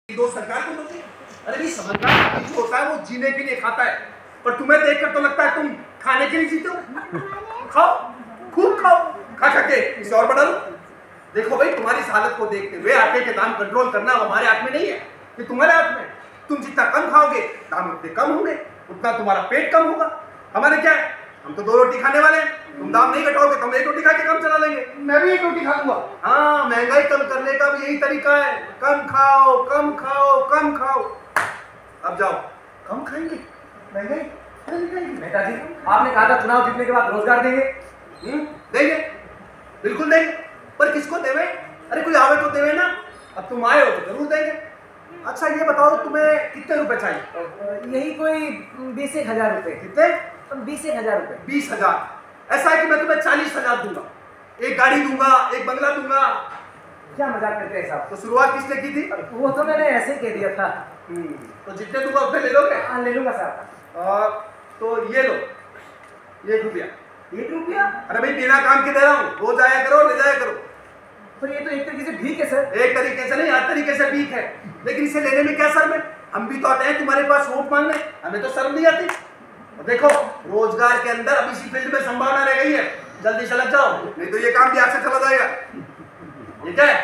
दोस्त सरकार को दोगे? अरे नहीं, समझदार जो होता है वो जीने के लिए खाता है, पर तुम्हें देखकर तो लगता है तुम खाने के लिए जीते हो। खाओ, खूब खाओ, खा खा के इसे और बढ़ा लो। देखो भाई, तुम्हारी इस हालत को देखते हुए आटे के दाम कंट्रोल करना हमारे हाथ में नहीं है, ये तुम्हारे हाथ में। तुम जितना कम खाओगे दाम उतने कम होंगे, उतना तुम्हारा पेट कम होगा। हमारे क्या है, हम तो 2 रोटी खाने वाले हैं। तुम दाम नहीं घटाओगे तो हम 1 रोटी खा के काम चला लेंगे। मैं भी 1 रोटी खा लूंगा। हाँ, महंगाई कम करने का भी यही तरीका है, कम खाओ कम खाओ कम खाओ। अब जाओ, कम खाएंगे महंगाई। नेताजी, आपने कहा था चुनाव जीतने के बाद रोजगार देंगे। देंगे, बिल्कुल देंगे, पर किसको देवे? अरे कोई आवे तो देवे ना। अब तुम आए हो तो जरूर देंगे। अच्छा ये बताओ, तुम्हें कितने रुपए चाहिए? यही कोई 20-1 हजार रुपए। कितने? 20-1 हजार रुपए। 20,000? ऐसा है कि मैं तुम्हें 40,000 दूंगा, एक गाड़ी दूंगा, एक बंगला दूंगा। क्या मजाक करते हैं साहब? तो शुरुआत किसने की थी? वो तो मैंने ऐसे ही कह दिया था। तो जितने दूंगा उतने ले लोगे? हाँ, ले लूंगा साहब। तो ये लो, 1 रुपया। 1 रुपया? अरे भाई, बिना काम के दे रहा हूँ, रोज आया करो, ले जाया करो। पर ये तो एक तरीके से भीख है सर। एक तरीके से नहीं, हर तरीके से भीख है, लेकिन इसे लेने में क्या शर्म है? हम भी तो आते हैं तुम्हारे पास वोट मांगने, हमें तो शर्म नहीं आती। और देखो, रोजगार के अंदर अब इसी फील्ड में संभावना रह गई है, जल्दी से लग जाओ, नहीं तो ये काम भी आपसे चला जाएगा। ठीक है?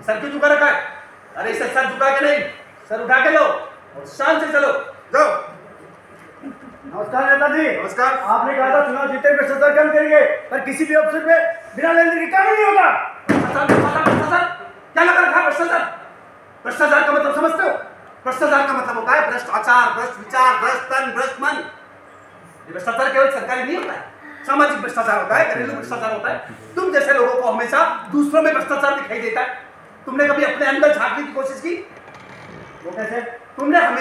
सर क्यों झुका रखा है? अरे इसे सर झुका के नहीं, सर उठा के लो और शान से चलो। जाओ। नमस्कार नेताजी। नमस्कार। आपने कहा था चुनाव जीते भ्रष्टाचार कम करेंगे, पर किसी भी अफसर पे बिना लेन देन के काम नहीं होगा। भ्रष्टाचार क्या लगा रखा है? भ्रष्टाचार, भ्रष्टाचार का मतलब समझते हो? भ्रष्टाचार का मतलब होता है भ्रष्ट आचार, भ्रष्ट विचार, भ्रष्ट तन, भ्रष्ट मन। ये भ्रष्टाचार केवल सरकारी नहीं होता है, सामाजिक भ्रष्टाचार होता है, घरेलू भ्रष्टाचार होता है। तुम जैसे लोगों को हमेशा दूसरों में भ्रष्टाचार दिखाई देता है। तुमने कभी अपने अंदर झांकने की कोशिश की? वो कैसे? तुमने हमें